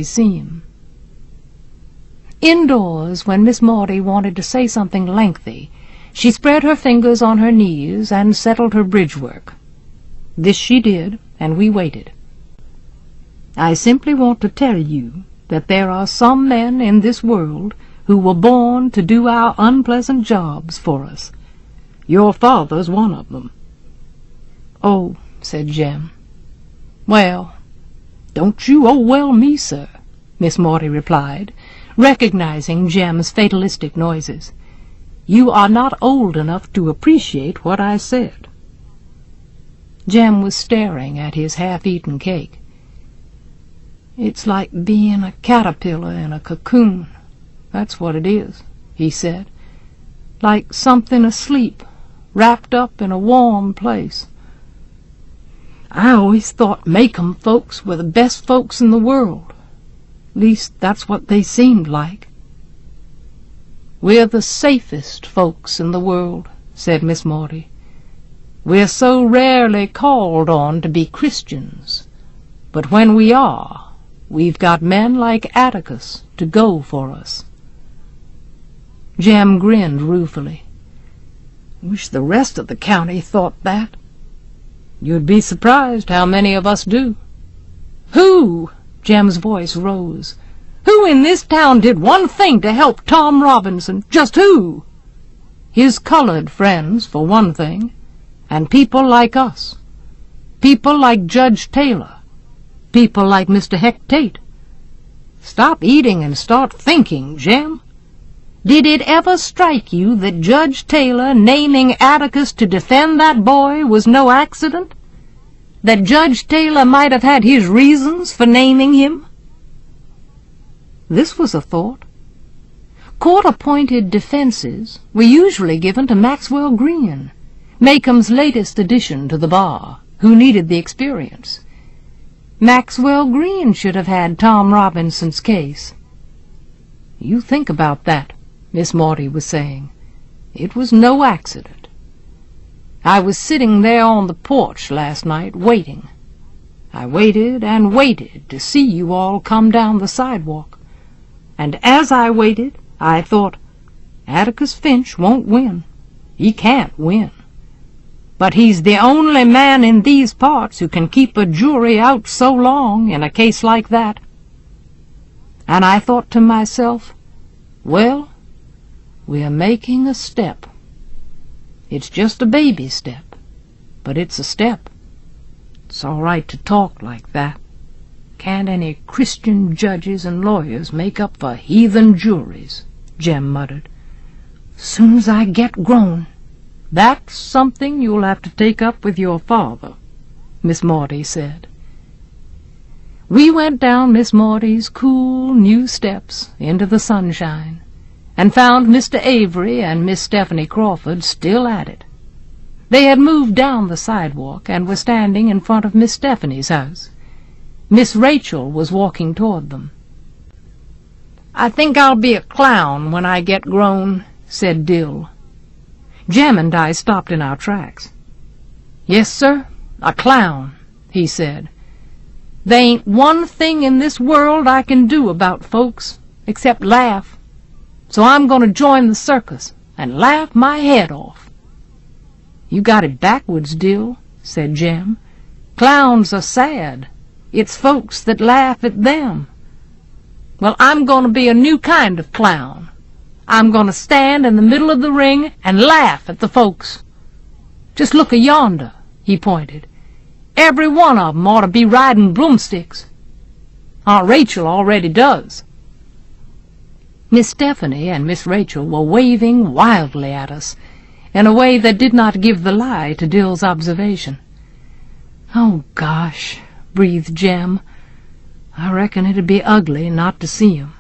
see him. Indoors, when Miss Maudie wanted to say something lengthy, she spread her fingers on her knees and settled her bridge work. This she did, and we waited. "I simply want to tell you that there are some men in this world who were born to do our unpleasant jobs for us. Your father's one of them." "Oh," said Jem. "Well, don't you well me, sir," Miss Maudie replied, recognizing Jem's fatalistic noises. "You are not old enough to appreciate what I said." Jem was staring at his half-eaten cake. "It's like being a caterpillar in a cocoon. That's what it is," he said. "Like something asleep, wrapped up in a warm place. I always thought Maycomb folks were the best folks in the world. Least that's what they seemed like." "We're the safest folks in the world," said Miss Maudie. "We're so rarely called on to be Christians, but when we are, we've got men like Atticus to go for us." Jem grinned ruefully. "Wish the rest of the county thought that." "You'd be surprised how many of us do." "Who?" Jem's voice rose. "Who in this town did one thing to help Tom Robinson? Just who?" "His colored friends, for one thing, and people like us. People like Judge Taylor. People like Mr. Heck Tate. Stop eating and start thinking, Jem. Did it ever strike you that Judge Taylor naming Atticus to defend that boy was no accident? That Judge Taylor might have had his reasons for naming him?" This was a thought. Court-appointed defenses were usually given to Maxwell Green, Maycomb's latest addition to the bar, who needed the experience. Maxwell Green should have had Tom Robinson's case. "You think about that," Miss Maudie was saying. "It was no accident. I was sitting there on the porch last night waiting. I waited and waited to see you all come down the sidewalk. And as I waited, I thought, Atticus Finch won't win. He can't win. But he's the only man in these parts who can keep a jury out so long in a case like that. And I thought to myself, well, we're making a step. It's just a baby step, but it's a step. It's all right to talk like that. Can't any Christian judges and lawyers make up for heathen juries?" Jem muttered. "Soon as I get grown." "That's something you'll have to take up with your father," Miss Maudie said. We went down Miss Maudie's cool new steps into the sunshine, and found Mr. Avery and Miss Stephanie Crawford still at it. They had moved down the sidewalk and were standing in front of Miss Stephanie's house. Miss Rachel was walking toward them. "I think I'll be a clown when I get grown," said Dill. Jem and I stopped in our tracks. "Yes, sir, a clown," he said. "There ain't one thing in this world I can do about folks except laugh. So I'm going to join the circus and laugh my head off." "You got it backwards, Dill," said Jem. "Clowns are sad. It's folks that laugh at them." "Well, I'm going to be a new kind of clown. I'm going to stand in the middle of the ring and laugh at the folks. Just look a-yonder," he pointed. "Every one of 'em ought to be riding broomsticks. Aunt Rachel already does." Miss Stephanie and Miss Rachel were waving wildly at us, in a way that did not give the lie to Dill's observation. "Oh, gosh," breathed Jem. "I reckon it'd be ugly not to see 'em."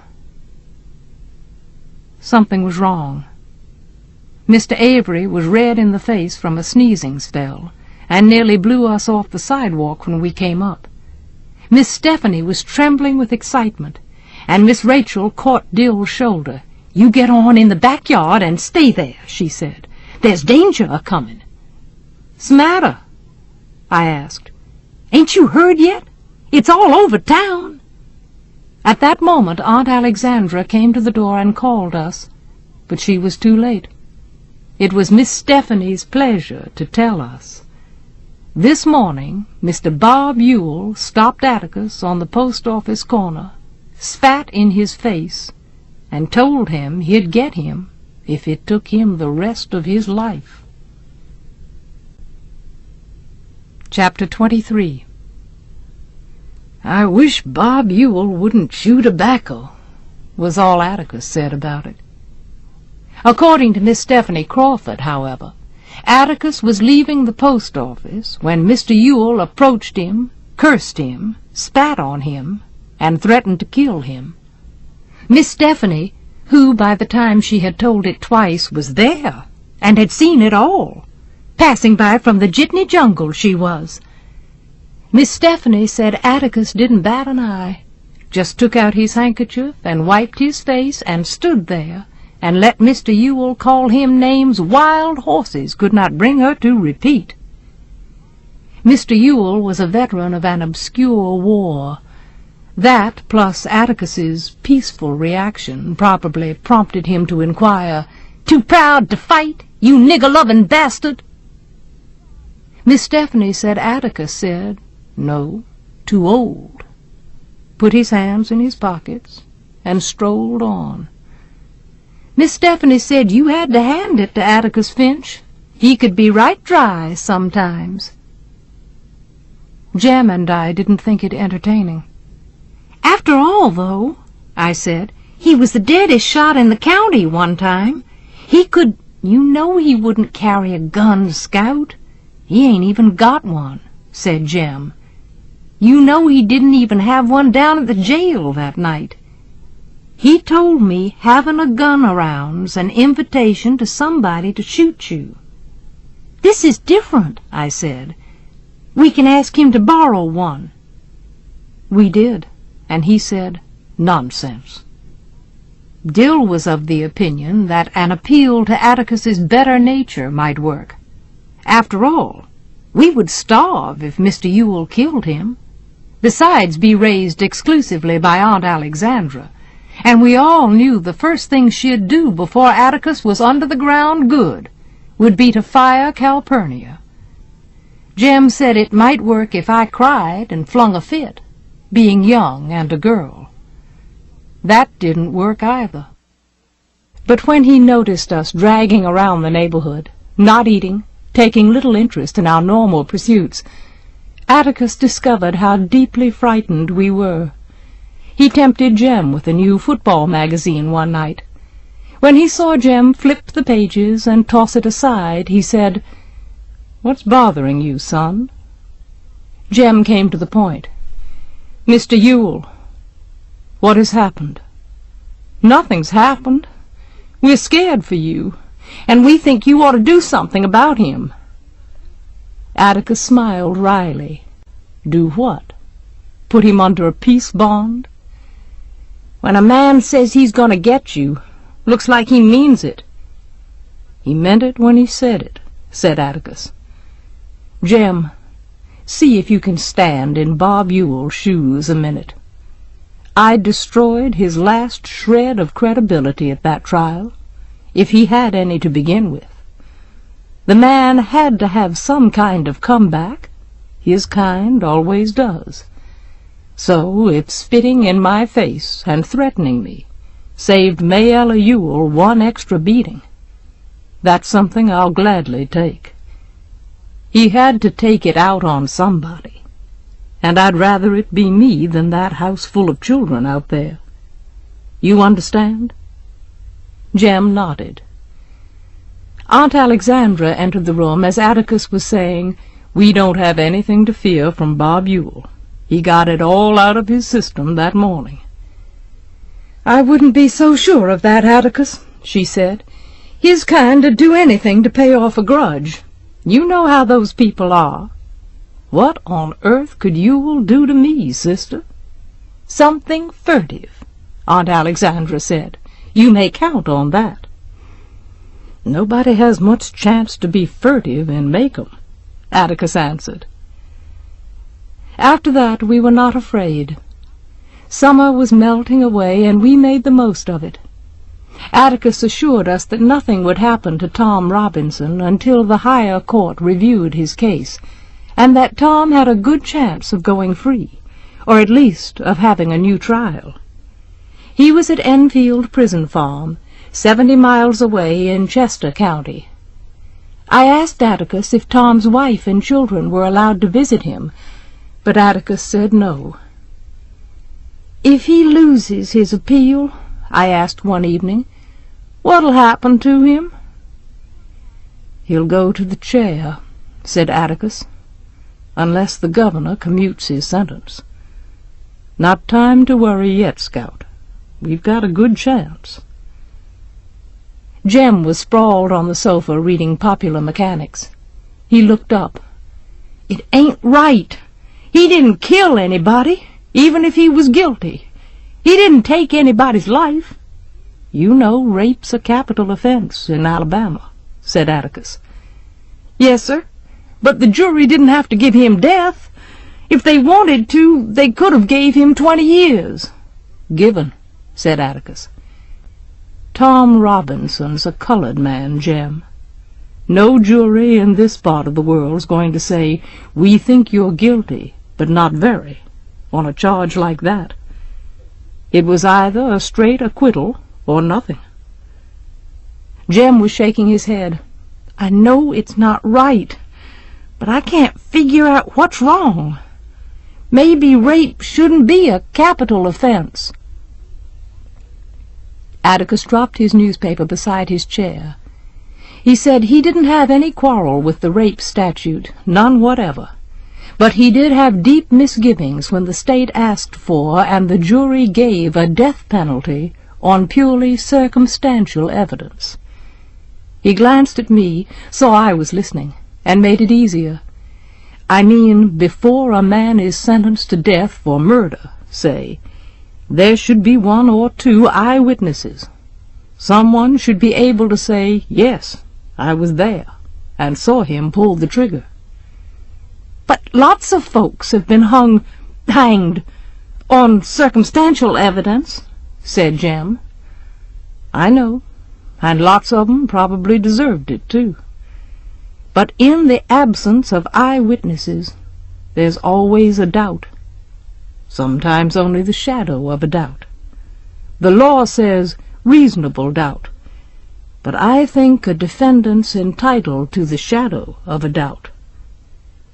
Something was wrong. Mr. Avery was red in the face from a sneezing spell, and nearly blew us off the sidewalk when we came up. Miss Stephanie was trembling with excitement, and Miss Rachel caught Dill's shoulder. "You get on in the backyard and stay there," she said. "There's danger a-comin'." "'Smatter?" I asked. "Ain't you heard yet? It's all over town." At that moment Aunt Alexandra came to the door and called us, but she was too late. It was Miss Stephanie's pleasure to tell us. This morning Mr. Bob Ewell stopped Atticus on the post office corner, spat in his face, and told him he'd get him if it took him the rest of his life. Chapter 23. "I wish Bob Ewell wouldn't chew tobacco," was all Atticus said about it. According to Miss Stephanie Crawford, however, Atticus was leaving the post office when Mr. Ewell approached him, cursed him, spat on him, and threatened to kill him. Miss Stephanie, who by the time she had told it twice was there, and had seen it all, passing by from the jitney jungle she was. Miss Stephanie said Atticus didn't bat an eye, just took out his handkerchief and wiped his face and stood there, and let Mr. Ewell call him names wild horses could not bring her to repeat. Mr. Ewell was a veteran of an obscure war. That, plus Atticus's peaceful reaction, probably prompted him to inquire, "Too proud to fight, you nigger-loving bastard?" Miss Stephanie said Atticus said, "No, too old," put his hands in his pockets, and strolled on. Miss Stephanie said you had to hand it to Atticus Finch. He could be right dry sometimes. Jem and I didn't think it entertaining. "After all, though," I said, "he was the deadest shot in the county one time. He could— You know he wouldn't carry a gun, Scout. He ain't even got one," said Jem. "You know he didn't even have one down at the jail that night. He told me having a gun around's an invitation to somebody to shoot you." "This is different," I said. "We can ask him to borrow one." We did, and he said, "Nonsense." Dill was of the opinion that an appeal to Atticus's better nature might work. After all, we would starve if Mr. Ewell killed him, besides be raised exclusively by Aunt Alexandra, and we all knew the first thing she'd do before Atticus was under the ground good would be to fire Calpurnia. Jem said it might work if I cried and flung a fit, being young and a girl. That didn't work either. But when he noticed us dragging around the neighborhood, not eating, taking little interest in our normal pursuits, Atticus discovered how deeply frightened we were. He tempted Jem with a new football magazine one night. When he saw Jem flip the pages and toss it aside, he said, "What's bothering you, son?" Jem came to the point. "Mr. Ewell." "What has happened?" "Nothing's happened. We're scared for you, and we think you ought to do something about him." Atticus smiled wryly. "Do what? Put him under a peace bond?" "When a man says he's going to get you, looks like he means it." "He meant it when he said it," said Atticus. "Jem, see if you can stand in Bob Ewell's shoes a minute. I destroyed his last shred of credibility at that trial, if he had any to begin with. The man had to have some kind of comeback. His kind always does. So if spitting in my face and threatening me saved Mayella Ewell one extra beating, that's something I'll gladly take. He had to take it out on somebody, and I'd rather it be me than that house full of children out there. You understand?" Jem nodded. Aunt Alexandra entered the room as Atticus was saying, "We don't have anything to fear from Bob Ewell. He got it all out of his system that morning." "I wouldn't be so sure of that, Atticus," she said. "His kind'd do anything to pay off a grudge. You know how those people are." "What on earth could Ewell do to me, sister?" "Something furtive," Aunt Alexandra said. "You may count on that." "Nobody has much chance to be furtive in Macomb," Atticus answered. After that we were not afraid. Summer was melting away, and we made the most of it. Atticus assured us that nothing would happen to Tom Robinson until the higher court reviewed his case, and that Tom had a good chance of going free, or at least of having a new trial. He was at Enfield Prison Farm, 70 miles away in Chester County. I asked Atticus if Tom's wife and children were allowed to visit him, but Atticus said no. "If he loses his appeal," I asked one evening, "what'll happen to him?" "He'll go to the chair," said Atticus, "unless the governor commutes his sentence. Not time to worry yet, Scout. We've got a good chance." Jem was sprawled on the sofa reading Popular Mechanics. He looked up. "It ain't right. He didn't kill anybody, even if he was guilty. He didn't take anybody's life." "You know rape's a capital offense in Alabama," said Atticus. "Yes, sir, but the jury didn't have to give him death. If they wanted to, they could have gave him 20 years. "Given," said Atticus. "Tom Robinson's a colored man, Jem. No jury in this part of the world's going to say, 'We think you're guilty, but not very,' on a charge like that. It was either a straight acquittal or nothing." Jem was shaking his head. "I know it's not right, but I can't figure out what's wrong. Maybe rape shouldn't be a capital offense." Atticus dropped his newspaper beside his chair. He said he didn't have any quarrel with the rape statute, none whatever, but he did have deep misgivings when the state asked for and the jury gave a death penalty on purely circumstantial evidence. He glanced at me, saw I was listening, and made it easier. "I mean, before a man is sentenced to death for murder, say, there should be 1 or 2 eyewitnesses. Someone should be able to say, 'Yes, I was there, and saw him pull the trigger.'" "But lots of folks have been hanged on circumstantial evidence," said Jem. "I know, and lots of 'em probably deserved it, too. But in the absence of eyewitnesses, there's always a doubt. Sometimes only the shadow of a doubt. The law says reasonable doubt, but I think a defendant's entitled to the shadow of a doubt.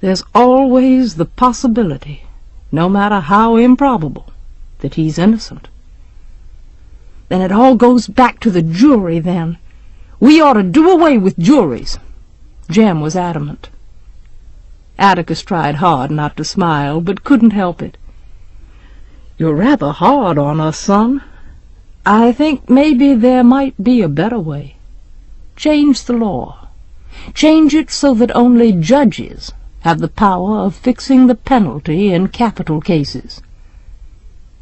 There's always the possibility, no matter how improbable, that he's innocent." "Then it all goes back to the jury, then. We ought to do away with juries." Jem was adamant. Atticus tried hard not to smile, but couldn't help it. "You're rather hard on us, son. I think maybe there might be a better way. Change the law. Change it so that only judges have the power of fixing the penalty in capital cases."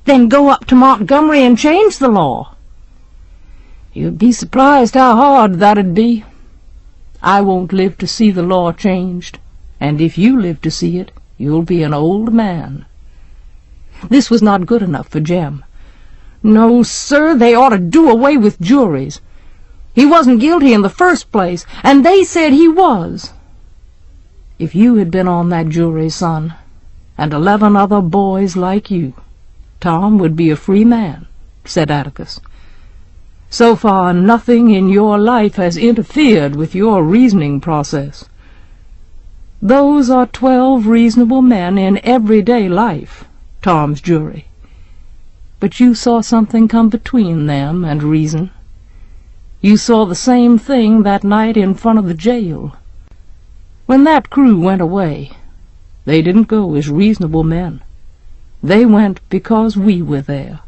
"Then go up to Montgomery and change the law." "You'd be surprised how hard that'd be. I won't live to see the law changed, and if you live to see it, you'll be an old man." This was not good enough for Jem. "No, sir, they ought to do away with juries. He wasn't guilty in the first place, and they said he was." "If you had been on that jury, son, and 11 other boys like you, Tom would be a free man," said Atticus. "So far, nothing in your life has interfered with your reasoning process. Those are 12 reasonable men in everyday life, Tom's jury. But you saw something come between them and reason. You saw the same thing that night in front of the jail. When that crew went away, they didn't go as reasonable men. They went because we were there.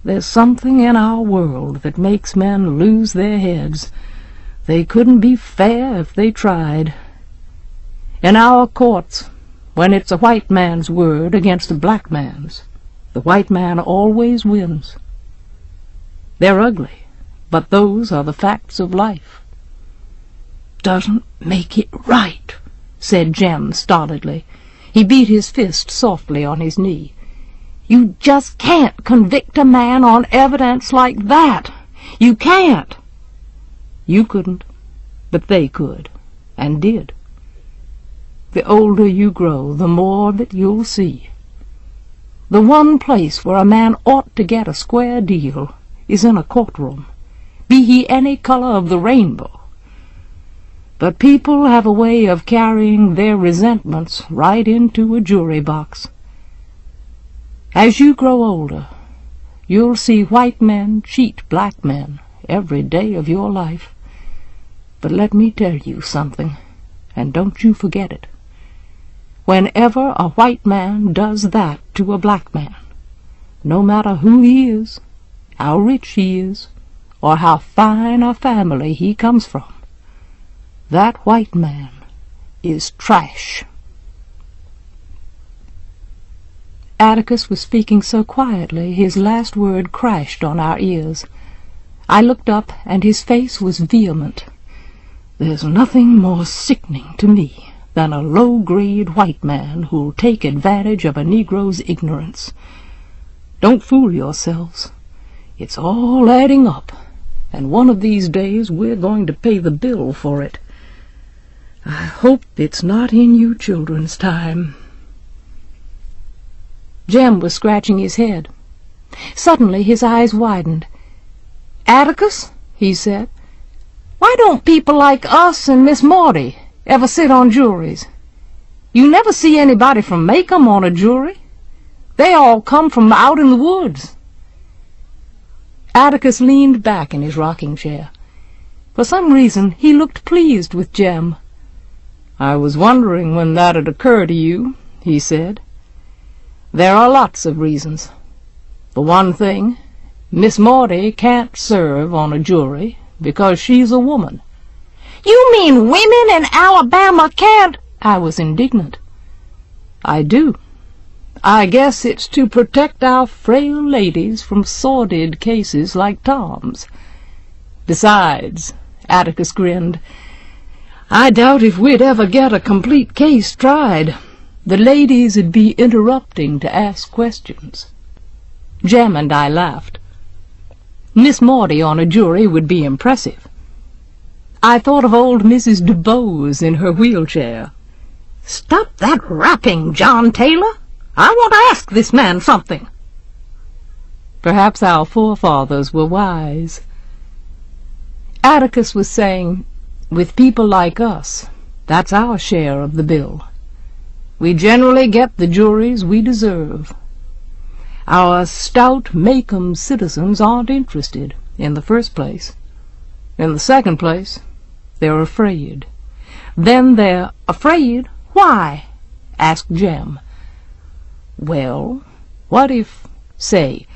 There's something in our world that makes men lose their heads. They couldn't be fair if they tried. In our courts, when it's a white man's word against a black man's, the white man always wins. They're ugly, but those are the facts of life." "Doesn't make it right," said Jem stolidly. He beat his fist softly on his knee. You just can't convict a man on evidence like that. You can't. You couldn't, but they could, and did. The older you grow, the more that you'll see. The one place where a man ought to get a square deal is in a courtroom, be he any color of the rainbow. But people have a way of carrying their resentments right into a jury box. As you grow older, you'll see white men cheat black men every day of your life. But let me tell you something, and don't you forget it. Whenever a white man does that to a black man, no matter who he is, how rich he is, or how fine a family he comes from, that white man is trash. Atticus was speaking so quietly his last word crashed on our ears. I looked up, and his face was vehement. There's nothing more sickening to me than a low-grade white man who'll take advantage of a Negro's ignorance. Don't fool yourselves. It's all adding up, and one of these days we're going to pay the bill for it. I hope it's not in you children's time. Jem was scratching his head. Suddenly his eyes widened. "Atticus," he said, "why don't people like us and Miss Maudie ever sit on juries? You never see anybody from Macomb on a jury. They all come from out in the woods." Atticus leaned back in his rocking chair. For some reason he looked pleased with Jem. "I was wondering when that'd occur to you," he said. "There are lots of reasons. For one thing, Miss Maudie can't serve on a jury because she's a woman." "You mean women in Alabama can't—" I was indignant. "I do. I guess it's to protect our frail ladies from sordid cases like Tom's. Besides," Atticus grinned, "I doubt if we'd ever get a complete case tried. The ladies'd be interrupting to ask questions." Jem and I laughed. Miss Maudie on a jury would be impressive. I thought of old Mrs. DuBose in her wheelchair. "Stop that rapping, John Taylor! I want to ask this man something." Perhaps our forefathers were wise. Atticus was saying, with people like us, that's our share of the bill. We generally get the juries we deserve. Our stout Macomb citizens aren't interested, in the first place. In the second place, they're afraid. Then they're afraid. Why? Asked Jem. Well, what if, say,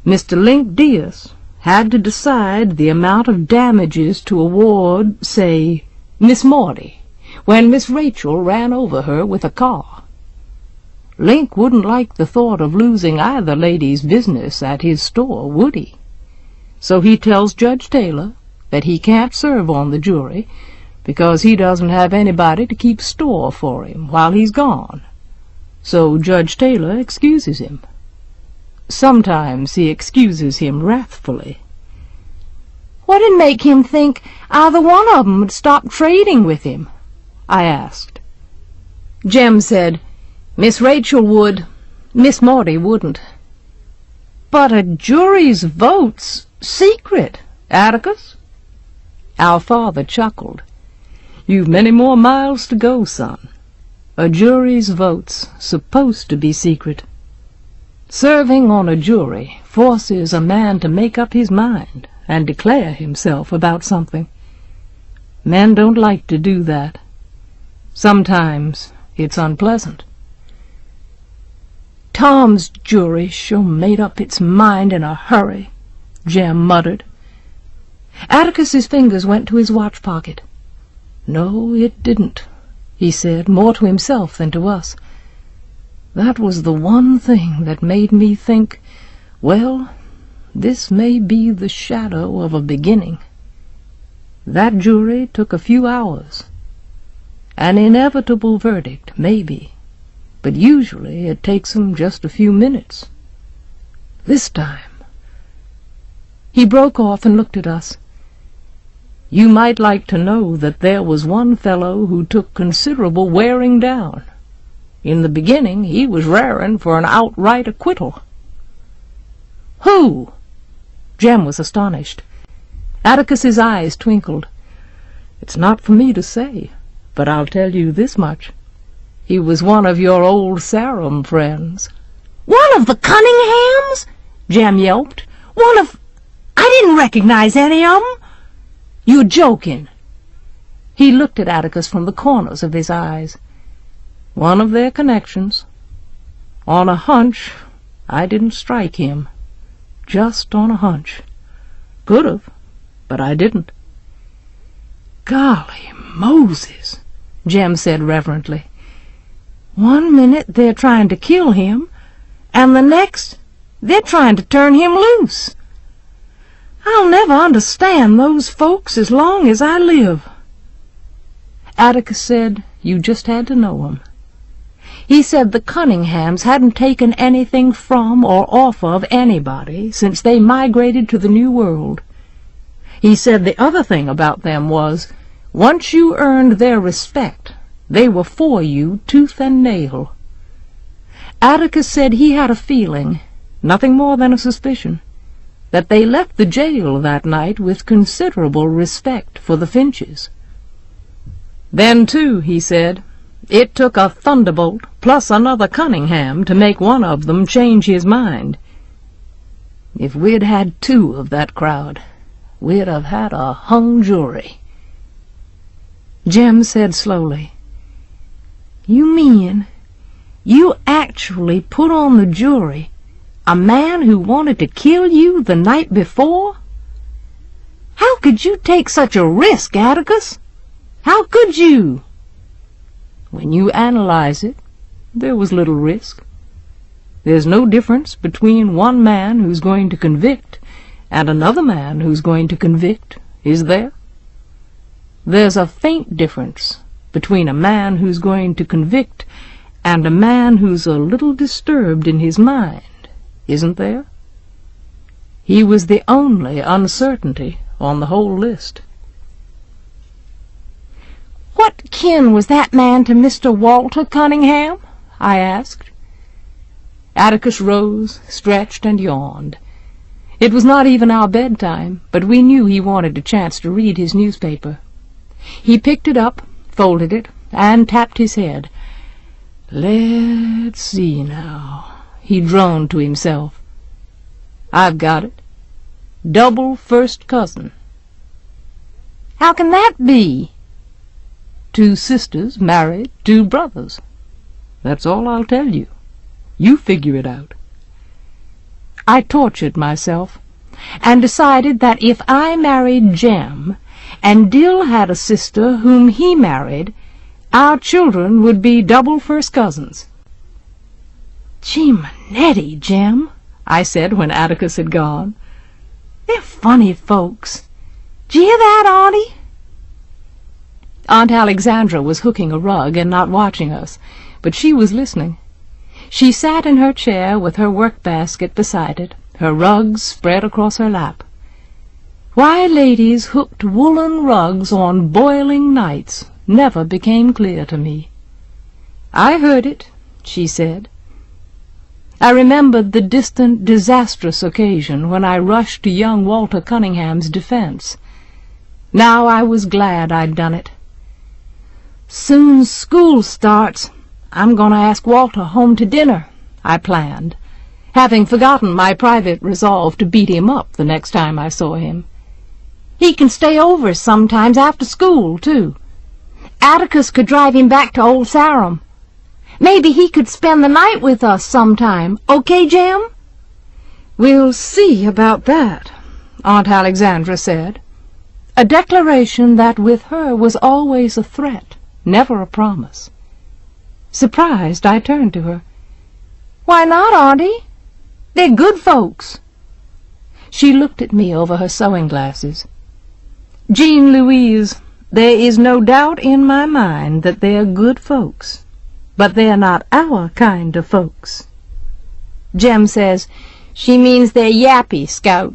Mr. Link Diaz had to decide the amount of damages to award, say, Miss Maudie, when Miss Rachel ran over her with a car? Link wouldn't like the thought of losing either lady's business at his store, would he? So he tells Judge Taylor that he can't serve on the jury because he doesn't have anybody to keep store for him while he's gone. So Judge Taylor excuses him. Sometimes he excuses him wrathfully. What'd make him think either one of 'em would stop trading with him? I asked. Jem said, Miss Rachel would, Miss Maudie wouldn't. But a jury's vote's secret, Atticus. Our father chuckled. You've many more miles to go, son. A jury's vote's supposed to be secret. Serving on a jury forces a man to make up his mind and declare himself about something. Men don't like to do that. Sometimes it's unpleasant. Tom's jury sure made up its mind in a hurry, Jem muttered. Atticus's fingers went to his watch pocket. No, it didn't, he said, more to himself than to us. That was the one thing that made me think, well, this may be the shadow of a beginning. That jury took a few hours. An inevitable verdict, maybe, but usually it takes 'em just a few minutes, This time. He broke off and looked at us. You might like to know that there was one fellow who took considerable wearing down. In the beginning he was raring for an outright acquittal. Who? Jem was astonished. Atticus's eyes twinkled. It's not for me to say, but I'll tell you this much. He was one of your old Sarum friends. One of the Cunninghams? Jem yelped. I didn't recognize any of 'em. You're joking. He looked at Atticus from the corners of his eyes. One of their connections. On a hunch, I didn't strike him. Just on a hunch. Could have, but I didn't. Golly Moses, Jem said reverently. 1 minute they're trying to kill him, and the next they're trying to turn him loose. I'll never understand those folks as long as I live. Atticus said you just had to know 'em. He said the Cunninghams hadn't taken anything from or off of anybody since they migrated to the New World. He said the other thing about them was, once you earned their respect, they were for you tooth and nail. Atticus said he had a feeling, nothing more than a suspicion, that they left the jail that night with considerable respect for the Finches. Then, too, he said, it took a thunderbolt plus another Cunningham to make one of them change his mind. If we'd had 2 of that crowd, we'd have had a hung jury. Jem said slowly, You mean you actually put on the jury a man who wanted to kill you the night before? How could you take such a risk, Atticus? How could you? When you analyze it, there was little risk. There's no difference between one man who's going to convict and another man who's going to convict, is there? There's a faint difference between a man who's going to convict and a man who's a little disturbed in his mind, isn't there? He was the only uncertainty on the whole list. What kin was that man to Mr. Walter Cunningham? I asked. Atticus rose, stretched, and yawned. It was not even our bedtime, but we knew he wanted a chance to read his newspaper. He picked it up, folded it, and tapped his head. Let's see now, he droned to himself. I've got it. Double first cousin. How can that be? 2 sisters married 2 brothers. That's all I'll tell you. You figure it out. I tortured myself, and decided that if I married Jem, and Dill had a sister whom he married, our children would be double first cousins. Gee, Manetti, Jem, I said when Atticus had gone. They're funny folks. D'you hear that, Auntie? Aunt Alexandra was hooking a rug and not watching us, but she was listening. She sat in her chair with her work-basket beside it, her rugs spread across her lap. Why ladies hooked woolen rugs on boiling nights never became clear to me. I heard it, she said. I remembered the distant, disastrous occasion when I rushed to young Walter Cunningham's defense. Now I was glad I'd done it. Soon school starts. I'm going to ask Walter home to dinner, I planned, having forgotten my private resolve to beat him up the next time I saw him. He can stay over sometimes after school, too. Atticus could drive him back to Old Sarum. Maybe he could spend the night with us sometime. Okay, Jem? We'll see about that, Aunt Alexandra said. A declaration that with her was always a threat, never a promise. Surprised, I turned to her. Why not, Auntie? They're good folks. She looked at me over her sewing glasses. Jean Louise, there is no doubt in my mind that they're good folks, but they're not our kind of folks. Jem says, She means they're yappy, Scout.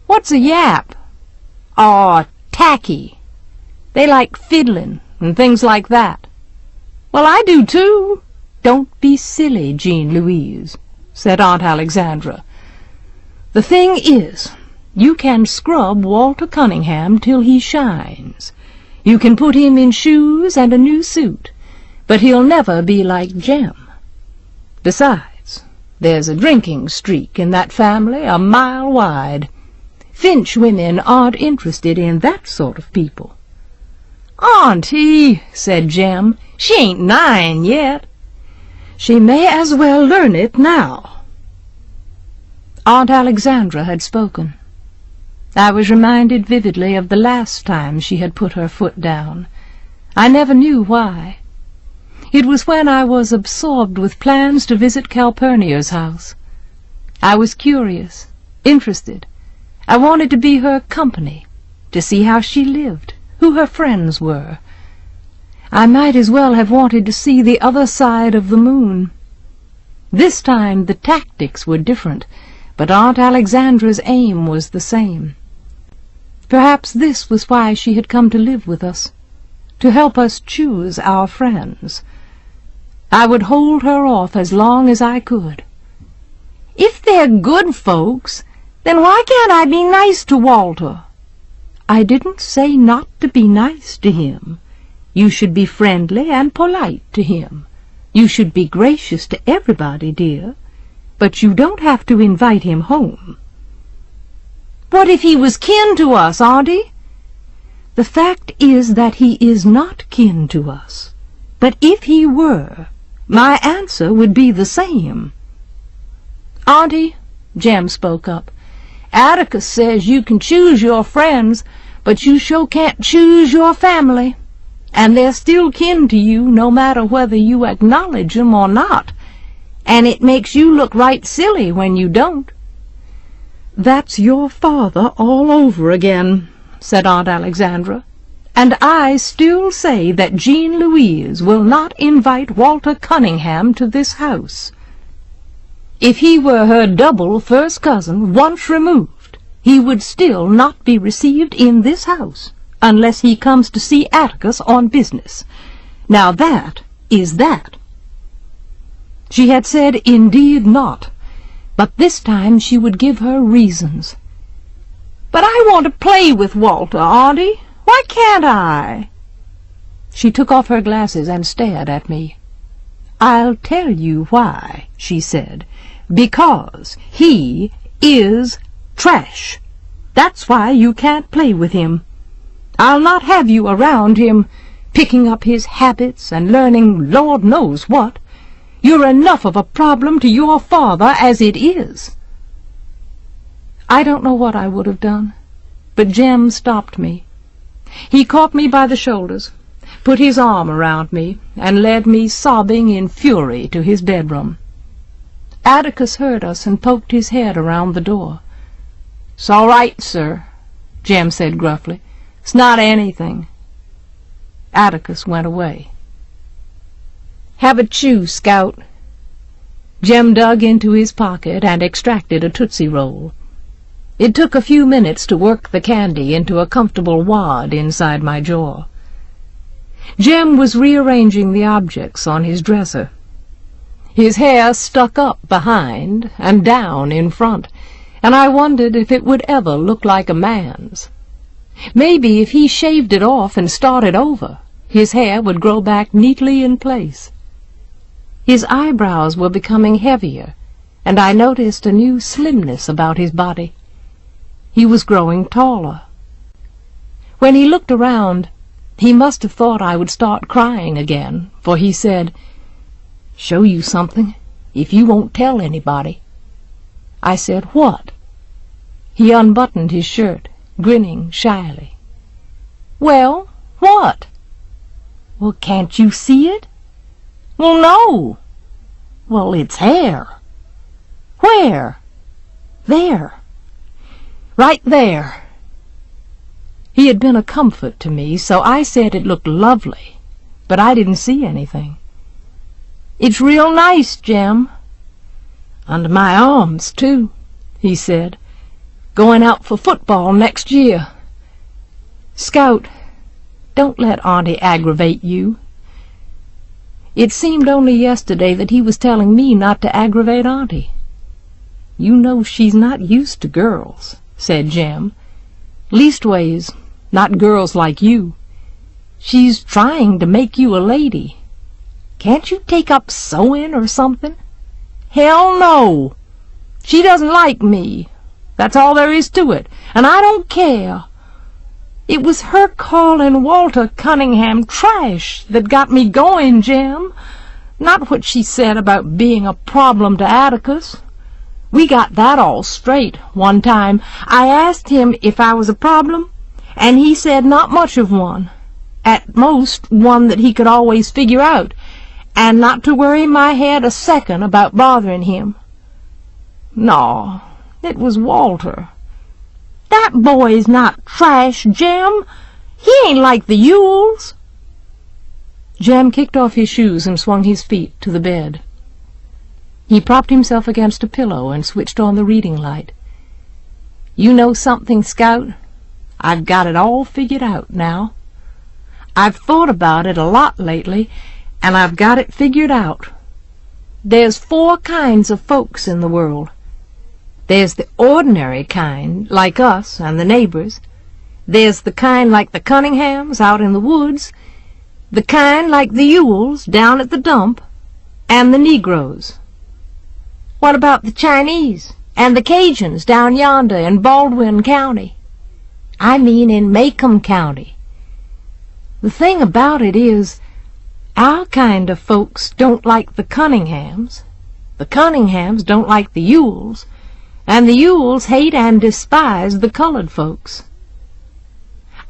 What's a yap? Aw, tacky. They like fiddling and things like that. Well, I do too. Don't be silly, Jean Louise, said Aunt Alexandra. The thing is, you can scrub Walter Cunningham till he shines. You can put him in shoes and a new suit, but he'll never be like Jem. Besides, there's a drinking streak in that family a mile wide. Finch women aren't interested in that sort of people. Auntie, said Jem, she ain't 9 yet. She may as well learn it now. Aunt Alexandra had spoken. I was reminded vividly of the last time she had put her foot down. I never knew why. It was when I was absorbed with plans to visit Calpurnia's house. I was curious, interested. I wanted to be her company, to see how she lived, who her friends were. I might as well have wanted to see the other side of the moon. This time the tactics were different, but Aunt Alexandra's aim was the same. Perhaps this was why she had come to live with us, to help us choose our friends. I would hold her off as long as I could. If they're good folks, then why can't I be nice to Walter? I didn't say not to be nice to him. You should be friendly and polite to him. You should be gracious to everybody, dear. But you don't have to invite him home. What if he was kin to us, Auntie? The fact is that he is not kin to us. But if he were, my answer would be the same. Auntie, Jem spoke up, Atticus says you can choose your friends, but you sure can't choose your family. And they're still kin to you no matter whether you acknowledge 'em or not. And it makes you look right silly when you don't. That's your father all over again, said Aunt Alexandra. And I still say that Jean Louise will not invite Walter Cunningham to this house. If he were her double first cousin, once removed, he would still not be received in this house, unless he comes to see Atticus on business. Now that is that. She had said, indeed not, but this time she would give her reasons. But I want to play with Walter, Auntie. Why can't I? She took off her glasses and stared at me. I'll tell you why, she said. Because he is trash. That's why you can't play with him. I'll not have you around him, picking up his habits and learning Lord knows what. You're enough of a problem to your father as it is. I don't know what I would have done, but Jem stopped me. He caught me by the shoulders, put his arm around me, and led me sobbing in fury to his bedroom. Atticus heard us and poked his head around the door. "'S all right, sir," Jem said gruffly. "'S not anything." Atticus went away. "Have a chew, Scout." Jem dug into his pocket and extracted a Tootsie Roll. It took a few minutes to work the candy into a comfortable wad inside my jaw. Jem was rearranging the objects on his dresser. His hair stuck up behind and down in front, and I wondered if it would ever look like a man's. Maybe if he shaved it off and started over, his hair would grow back neatly in place. His eyebrows were becoming heavier, and I noticed a new slimness about his body. He was growing taller. When he looked around, he must have thought I would start crying again, for he said, "Show you something, if you won't tell anybody." I said, "What?" He unbuttoned his shirt, grinning shyly. "Well, what?" "Well, can't you see it?" "Well, no." "Well, it's hair." "Where?" "There. Right there." He had been a comfort to me, so I said it looked lovely, but I didn't see anything. "It's real nice, Jem." "And my arms, too," he said. "Going out for football next year. Scout, don't let Auntie aggravate you." It seemed only yesterday that he was telling me not to aggravate Auntie. "You know she's not used to girls," said Jem. "Leastways, not girls like you. She's trying to make you a lady. Can't you take up sewing or something?" "Hell no! She doesn't like me. That's all there is to it, and I don't care. It was her calling Walter Cunningham trash that got me going, Jem, not what she said about being a problem to Atticus. We got that all straight one time. I asked him if I was a problem, and he said not much of one. At most, one that he could always figure out, and not to worry my head a second about bothering him. No, it was Walter. That boy's not trash, Jem. He ain't like the Yules." Jem kicked off his shoes and swung his feet to the bed. He propped himself against a pillow and switched on the reading light. "You know something, Scout? I've got it all figured out now. I've thought about it a lot lately, and I've got it figured out. There's 4 kinds of folks in the world. There's the ordinary kind, like us and the neighbors. There's the kind like the Cunninghams out in the woods, the kind like the Yules down at the dump, and the Negroes. What about the Chinese and the Cajuns down yonder in Baldwin County? I mean in Macomb County. The thing about it is, our kind of folks don't like the Cunninghams don't like the Yules, and the Yules hate and despise the colored folks."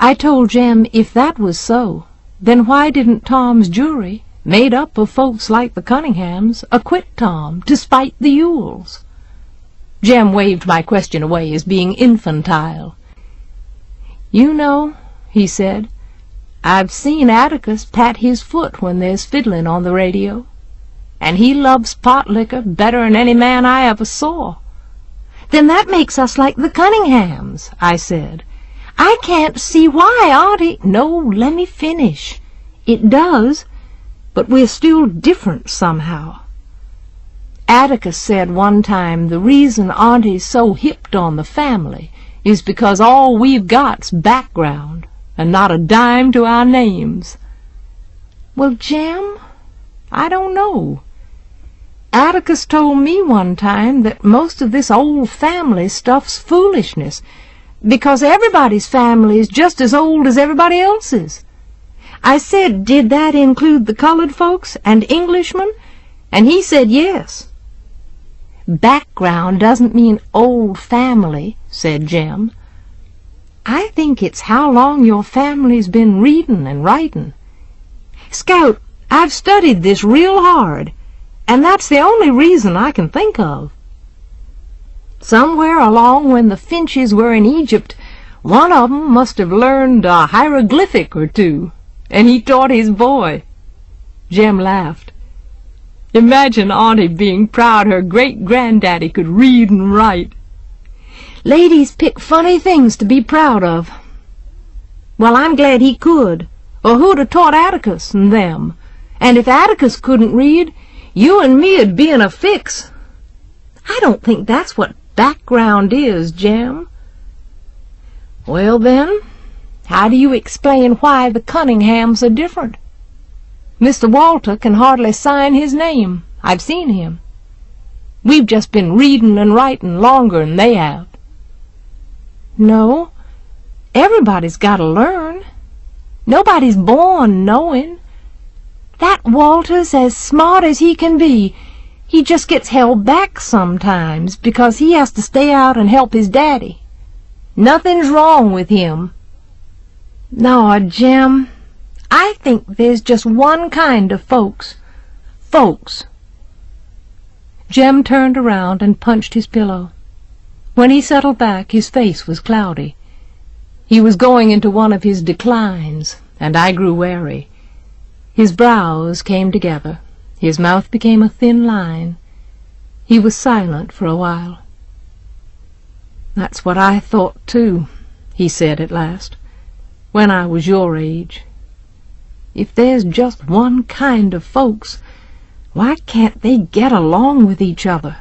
I told Jem if that was so, then why didn't Tom's jury, made up of folks like the Cunninghams, acquit Tom to spite the Yules? Jem waved my question away as being infantile. "You know," he said, "I've seen Atticus pat his foot when there's fiddling on the radio, and he loves pot liquor better'n any man I ever saw." "Then that makes us like the Cunninghams," I said. "I can't see why Auntie—" "No, let me finish. It does, but we're still different somehow. Atticus said one time the reason Auntie's so hipped on the family is because all we've got's background, and not a dime to our names." "Well, Jem, I don't know. Atticus told me one time that most of this old family stuff's foolishness, because everybody's family is just as old as everybody else's. I said, did that include the colored folks and Englishmen? And he said yes. "Background doesn't mean old family," said Jem. "I think it's how long your family's been reading and writing. Scout, I've studied this real hard, and that's the only reason I can think of. Somewhere along when the Finches were in Egypt, one of 'em must have learned a hieroglyphic or two, and he taught his boy." Jem laughed. "Imagine Auntie being proud her great-granddaddy could read and write." "Ladies pick funny things to be proud of. Well, I'm glad he could, or who'd have taught Atticus and them? And if Atticus couldn't read, you and me'd be in a fix. I don't think that's what background is, Jem." "Well, then, how do you explain why the Cunninghams are different? Mr. Walter can hardly sign his name. I've seen him. We've just been reading and writing longer'n they have." "No, everybody's got to learn. Nobody's born knowing. That Walter's as smart as he can be. He just gets held back sometimes because he has to stay out and help his daddy. Nothing's wrong with him. No, Jem, I think there's just one kind of folks. Jem turned around and punched his pillow. When he settled back, his face was cloudy. He was going into one of his declines, and I grew wary. His brows came together. His mouth became a thin line. He was silent for a while. "That's what I thought, too," he said at last, "when I was your age. If there's just one kind of folks, why can't they get along with each other?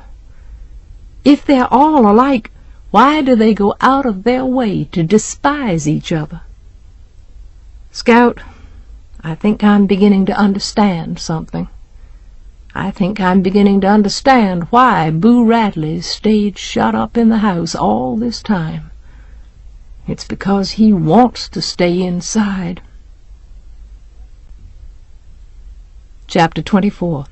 If they're all alike, why do they go out of their way to despise each other?" "Scout, I think I'm beginning to understand something. I think I'm beginning to understand why Boo Radley stayed shut up in the house all this time. It's because he wants to stay inside." Chapter 24.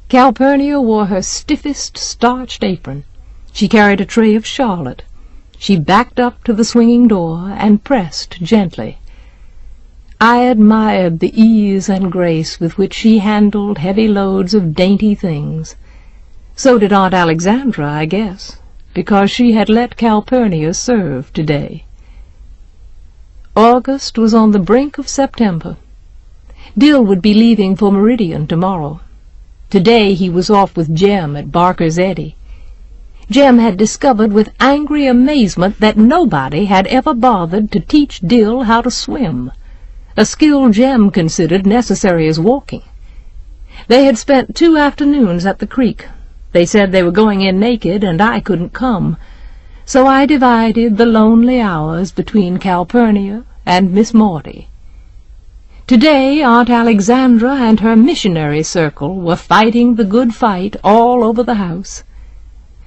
Calpurnia wore her stiffest starched apron. She carried a tray of Charlotte. She backed up to the swinging door and pressed gently. I admired the ease and grace with which she handled heavy loads of dainty things. So did Aunt Alexandra, I guess, because she had let Calpurnia serve today. August was on the brink of September. Dill would be leaving for Meridian tomorrow. Today he was off with Jem at Barker's Eddy. Jem had discovered with angry amazement that nobody had ever bothered to teach Dill how to swim, a skill Jem considered necessary as walking. They had spent 2 afternoons at the creek. They said they were going in naked, and I couldn't come, so I divided the lonely hours between Calpurnia and Miss Maudie. Today Aunt Alexandra and her missionary circle were fighting the good fight all over the house.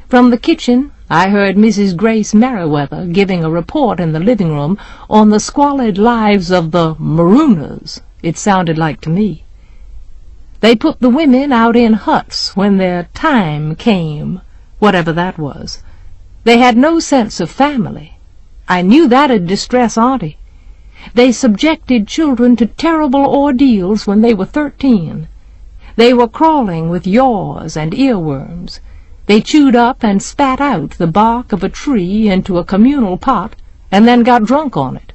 From the kitchen I heard Mrs. Grace Merriweather giving a report in the living room on the squalid lives of the Marooners, it sounded like to me. They put the women out in huts when their time came, whatever that was. They had no sense of family. I knew that'd distress Auntie. They subjected children to terrible ordeals when they were 13. They were crawling with yaws and earworms. They chewed up and spat out the bark of a tree into a communal pot, and then got drunk on it.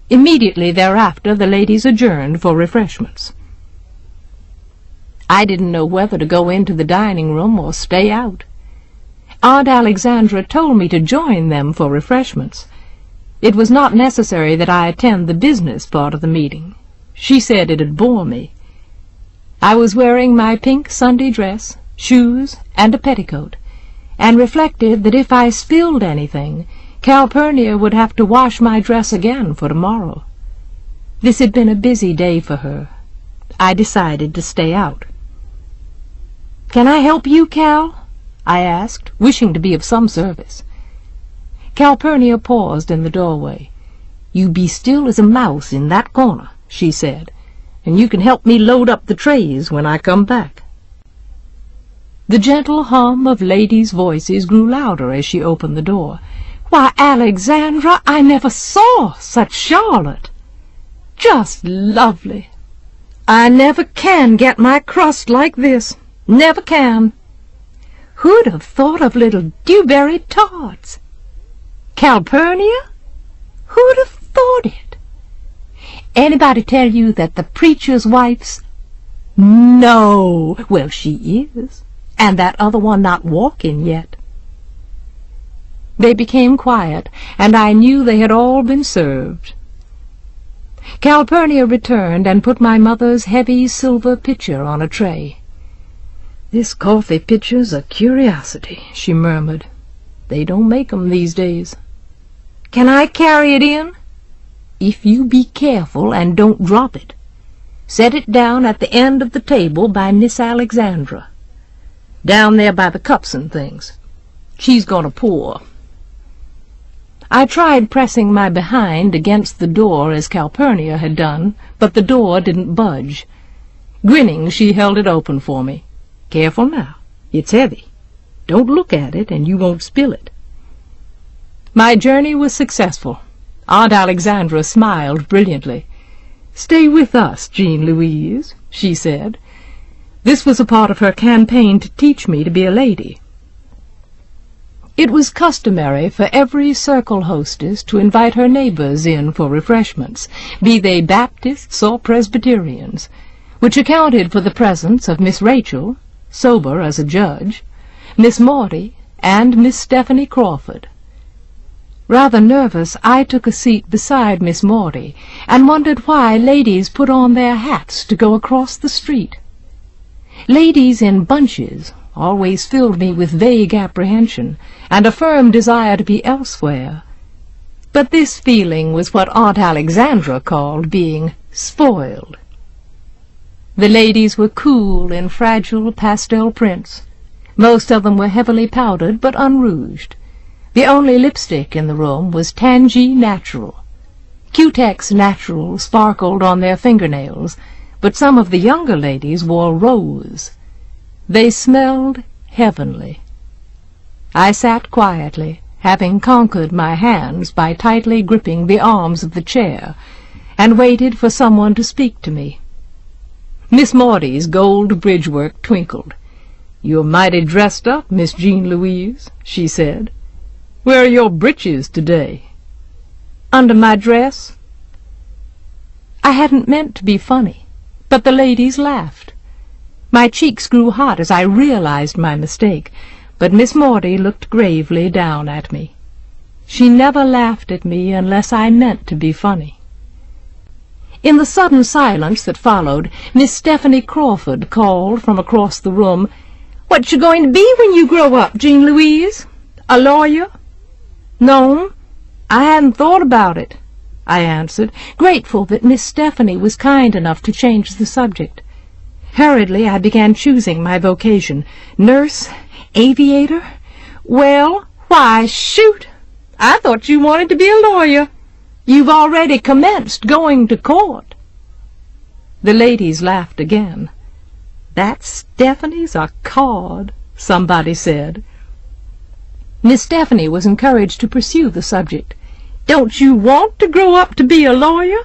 Immediately thereafter the ladies adjourned for refreshments. I didn't know whether to go into the dining room or stay out. Aunt Alexandra told me to join them for refreshments. It was not necessary that I attend the business part of the meeting. She said it'd bore me. I was wearing my pink Sunday dress, shoes, and a petticoat, and reflected that if I spilled anything, Calpurnia would have to wash my dress again for tomorrow. This had been a busy day for her. I decided to stay out. "Can I help you, Cal?" I asked, wishing to be of some service. Calpurnia paused in the doorway. "You be still as a mouse in that corner," she said, "and you can help me load up the trays when I come back." The gentle hum of ladies' voices grew louder as she opened the door. "Why, Alexandra, I never saw such Charlotte! Just lovely! I never can get my crust like this. Never can. Who'd have thought of little dewberry tarts? Calpurnia? Who'd have thought it? Anybody tell you that the preacher's wife's—" "No! Well, she is. And that other one not walking yet." They became quiet, and I knew they had all been served. Calpurnia returned and put my mother's heavy silver pitcher on a tray. "This coffee pitcher's a curiosity," she murmured. "They don't make 'em these days." "Can I carry it in?" "If you be careful and don't drop it. Set it down at the end of the table by Miss Alexandra. Down there by the cups and things. She's going to pour." I tried pressing my behind against the door as Calpurnia had done, but the door didn't budge. Grinning, she held it open for me. "Careful now. It's heavy. Don't look at it, and you won't spill it." My journey was successful. Aunt Alexandra smiled brilliantly. "Stay with us, Jean Louise," she said. This was a part of her campaign to teach me to be a lady. It was customary for every circle hostess to invite her neighbors in for refreshments, be they Baptists or Presbyterians, which accounted for the presence of Miss Rachel, sober as a judge, Miss Maudie, and Miss Stephanie Crawford. Rather nervous, I took a seat beside Miss Maudie and wondered why ladies put on their hats to go across the street. Ladies in bunches always filled me with vague apprehension and a firm desire to be elsewhere. But this feeling was what Aunt Alexandra called being spoiled. The ladies were cool in fragile pastel prints. Most of them were heavily powdered but unrouged. The only lipstick in the room was Tangy Natural. Cutex Natural sparkled on their fingernails, but some of the younger ladies wore rose. They smelled heavenly. I sat quietly, having conquered my hands by tightly gripping the arms of the chair, and waited for someone to speak to me. Miss Maudie's gold bridgework twinkled. "You're mighty dressed up, Miss Jean Louise," she said. "Where are your breeches today?" "Under my dress." I hadn't meant to be funny, but the ladies laughed. My cheeks grew hot as I realized my mistake, but Miss Maudie looked gravely down at me. She never laughed at me unless I meant to be funny. In the sudden silence that followed, Miss Stephanie Crawford called from across the room, "What you going to be when you grow up, Jean Louise? A lawyer?" "No, I hadn't thought about it," I answered, grateful that Miss Stephanie was kind enough to change the subject. Hurriedly I began choosing my vocation. Nurse, aviator? Well, why, shoot! I thought you wanted to be a lawyer. You've already commenced going to court. The ladies laughed again. "That Stephanie's a card," somebody said. Miss Stephanie was encouraged to pursue the subject. "Don't you want to grow up to be a lawyer?"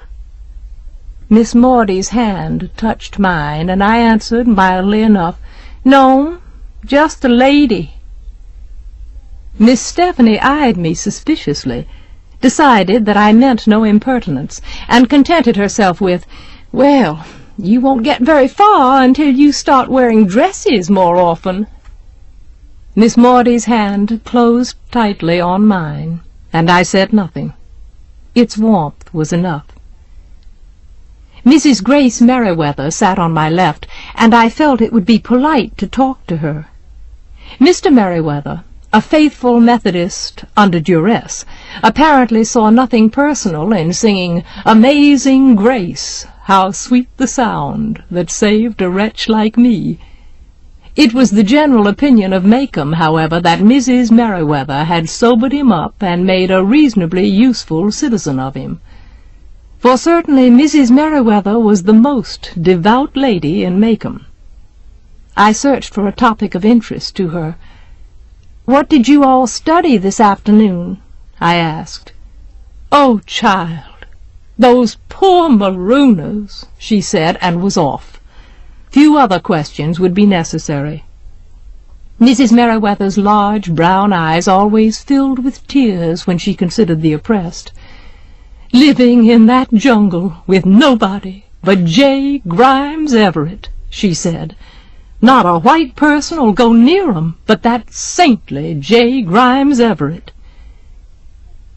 Miss Maudie's hand touched mine, and I answered mildly enough, "No, just a lady." Miss Stephanie eyed me suspiciously, decided that I meant no impertinence, and contented herself with, "Well, you won't get very far until you start wearing dresses more often." Miss Maudie's hand closed tightly on mine, and I said nothing. Its warmth was enough. Mrs. Grace Merriweather sat on my left, and I felt it would be polite to talk to her. Mr. Merriweather, a faithful Methodist under duress, apparently saw nothing personal in singing "Amazing Grace, how sweet the sound that saved a wretch like me." It was the general opinion of Maycomb, however, that Mrs. Merriweather had sobered him up and made a reasonably useful citizen of him. For certainly Mrs. Merriweather was the most devout lady in Maycomb. I searched for a topic of interest to her. "What did you all study this afternoon?" I asked. "Oh, child, those poor marooners," she said, and was off. Few other questions would be necessary. Mrs. Merriweather's large brown eyes always filled with tears when she considered the oppressed. "Living in that jungle with nobody but J. Grimes Everett," she said. "Not a white person'll go near 'em but that saintly J. Grimes Everett."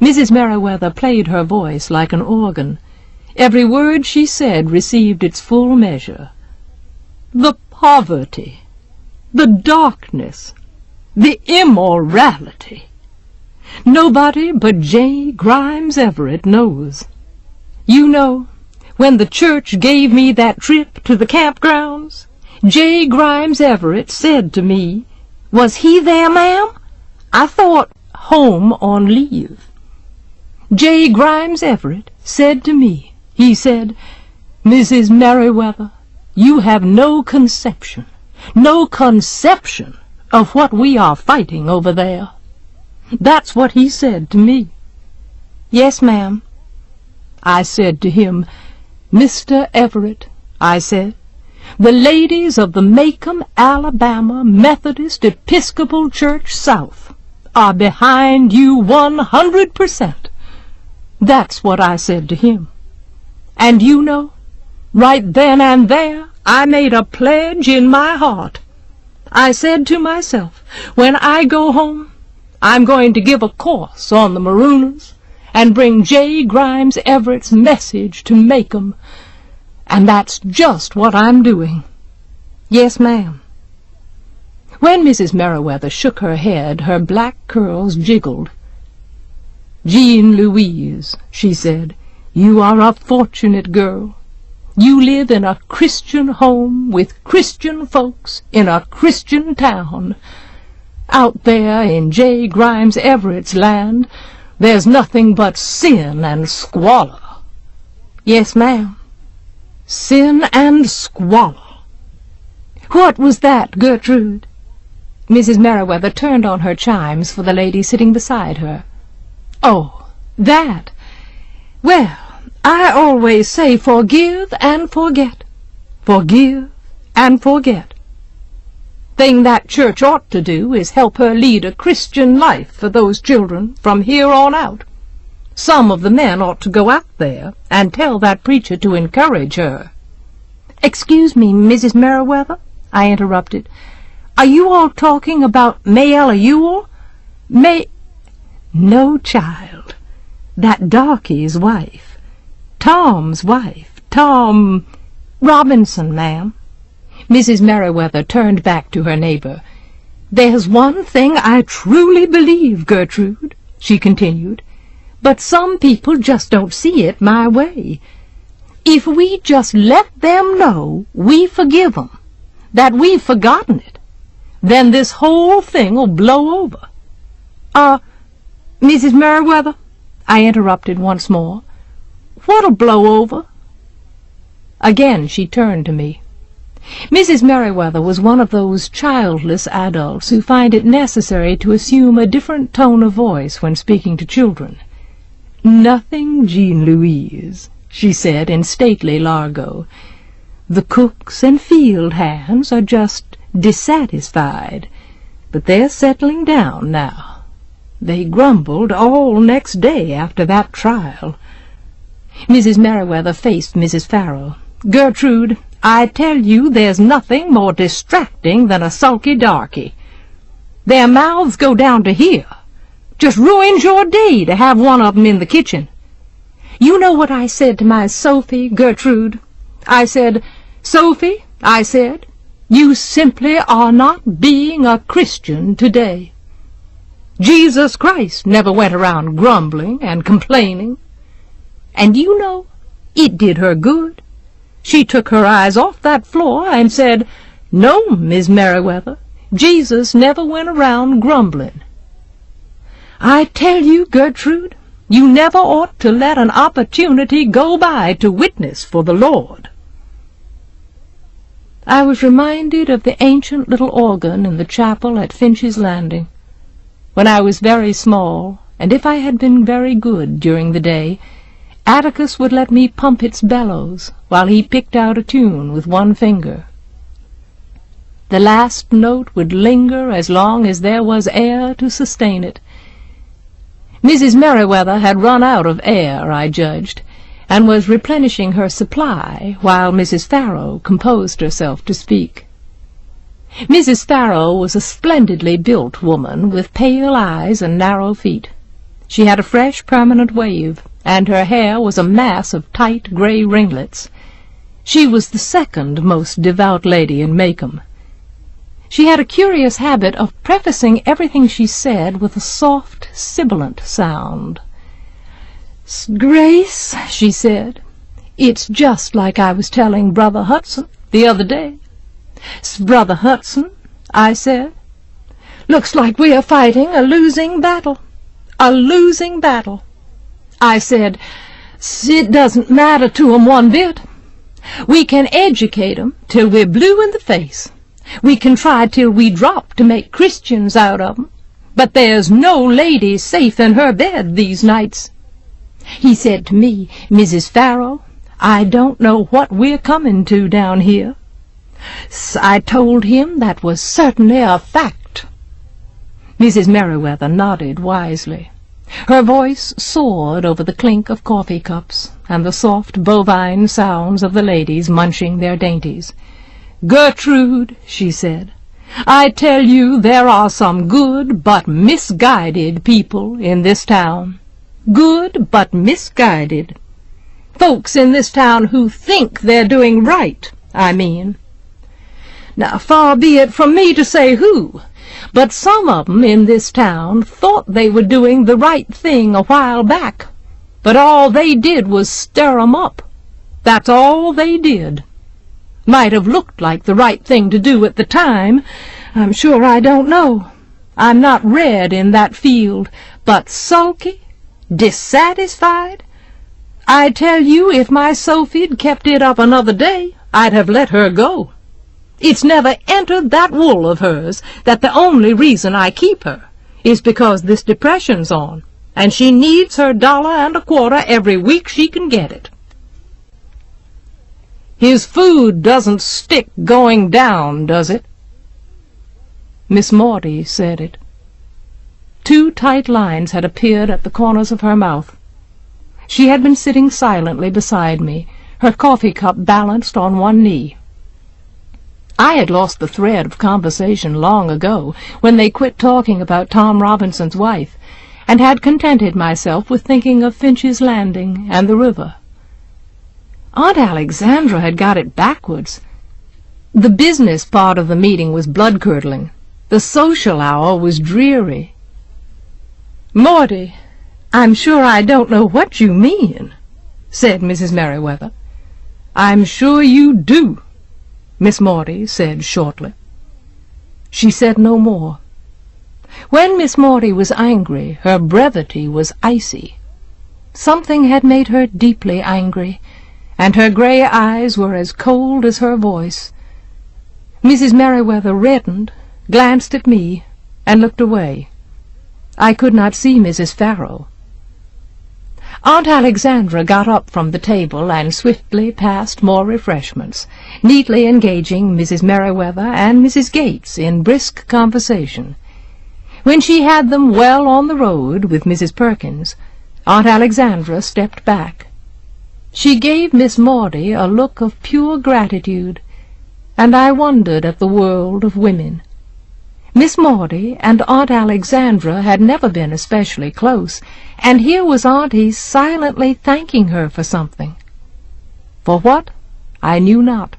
Mrs. Merriweather played her voice like an organ. Every word she said received its full measure. "The poverty, the darkness, the immorality. Nobody but J. Grimes Everett knows. You know, when the church gave me that trip to the campgrounds, J. Grimes Everett said to me, 'Was he there, ma'am?' I thought, 'Home on leave.' J. Grimes Everett said to me, he said, 'Mrs. Merriweather, you have no conception of what we are fighting over there.' That's what he said to me." "Yes, ma'am." I said to him, "Mr. Everett," I said, "the ladies of the Maycomb, Alabama Methodist Episcopal Church South are behind you 100%. That's what I said to him. And you know, right then and there, I made a pledge in my heart. I said to myself, when I go home, I'm going to give a course on the Marooners and bring J. Grimes Everett's message to Maycomb. And that's just what I'm doing. Yes, ma'am. When Mrs. Merriweather shook her head, her black curls jiggled. "Jean Louise," she said, "you are a fortunate girl. You live in a Christian home with Christian folks in a Christian town. Out there in J. Grimes Everett's land, there's nothing but sin and squalor." "Yes, ma'am." "Sin and squalor." "What was that, Gertrude?" Mrs. Merriweather turned on her chimes for the lady sitting beside her. "Oh, that. Well, I always say forgive and forget. Forgive and forget. Thing that church ought to do is help her lead a Christian life for those children from here on out. Some of the men ought to go out there and tell that preacher to encourage her." "Excuse me, Mrs. Merriweather," I interrupted. "Are you all talking about Mayella Ewell?" "No, child. That darky's wife. Tom's wife. Tom Robinson, ma'am." Mrs. Merriweather turned back to her neighbor. "There's one thing I truly believe, Gertrude," she continued, "but some people just don't see it my way. If we just let them know we forgive 'em, that we've forgotten it, then this whole thing'll blow over." Mrs. Merriweather," I interrupted once more, "what'll blow over?" Again she turned to me. Mrs. Merriweather was one of those childless adults who find it necessary to assume a different tone of voice when speaking to children. "Nothing, Jean Louise," she said in stately largo. "The cooks and field hands are just dissatisfied, but they're settling down now. They grumbled all next day after that trial." Mrs. Merriweather faced Mrs. Farrell. "Gertrude, I tell you there's nothing more distracting than a sulky darky. Their mouths go down to here. Just ruins your day to have one of 'em in the kitchen. You know what I said to my Sophie, Gertrude? I said, 'Sophie,' I said, 'you simply are not being a Christian today. Jesus Christ never went around grumbling and complaining.' And you know, it did her good. She took her eyes off that floor and said, 'No, Miss Merriweather, Jesus never went around grumbling.' I tell you, Gertrude, you never ought to let an opportunity go by to witness for the Lord." I was reminded of the ancient little organ in the chapel at Finch's Landing. When I was very small, and if I had been very good during the day, Atticus would let me pump its bellows while he picked out a tune with one finger. The last note would linger as long as there was air to sustain it. Mrs. Merriweather had run out of air, I judged, and was replenishing her supply while Mrs. Farrow composed herself to speak. Mrs. Farrow was a splendidly built woman with pale eyes and narrow feet. She had a fresh, permanent wave, and her hair was a mass of tight gray ringlets. She was the second most devout lady in Maycomb. She had a curious habit of prefacing everything she said with a soft, sibilant sound. "Grace," she said, "it's just like I was telling Brother Hudson the other day. 'Brother Hudson,' I said, 'looks like we are fighting a losing battle. A losing battle.' I said, 'It doesn't matter to 'em one bit. We can educate 'em till we're blue in the face. We can try till we drop to make Christians out of 'em. But there's no lady safe in her bed these nights.' He said to me, 'Mrs. Farrow, I don't know what we're coming to down here.' I told him that was certainly a fact." Mrs. Merriweather nodded wisely. Her voice soared over the clink of coffee cups and the soft bovine sounds of the ladies munching their dainties. "Gertrude," she said, I tell you, there are some good but misguided people in this town. Good but misguided. Folks in this town who think they're doing right, I mean. Now, far be it from me to say who, but some of 'em in this town thought they were doing the right thing a while back, but all they did was stir 'em up. That's all they did. Might have looked like the right thing to do at the time. I'm sure I don't know. I'm not read in that field, but sulky, dissatisfied. I tell you, if my Sophie'd kept it up another day, I'd have let her go. It's never entered that wool of hers that the only reason I keep her is because this depression's on, and she needs her $1.25 every week she can get it. His food doesn't stick going down, does it? Miss Maudie said it. 2 tight lines had appeared at the corners of her mouth. She had been sitting silently beside me, her coffee-cup balanced on one knee. I had lost the thread of conversation long ago, when they quit talking about Tom Robinson's wife, and had contented myself with thinking of Finch's Landing and the river. Aunt Alexandra had got it backwards. The business part of the meeting was blood-curdling. The social hour was dreary. "Maudie, I'm sure I don't know what you mean," said Mrs. Merriweather. "I'm sure you do," Miss Maudie said shortly. She said no more. When Miss Maudie was angry, her brevity was icy. Something had made her deeply angry, and her grey eyes were as cold as her voice. Mrs. Merriweather reddened, glanced at me, and looked away. I could not see Mrs. Farrow. Aunt Alexandra got up from the table and swiftly passed more refreshments, neatly engaging Mrs. Merriweather and Mrs. Gates in brisk conversation. When she had them well on the road with Mrs. Perkins, Aunt Alexandra stepped back. She gave Miss Maudie a look of pure gratitude, and I wondered at the world of women. Miss Maudie and Aunt Alexandra had never been especially close, and here was Auntie silently thanking her for something. For what? I knew not.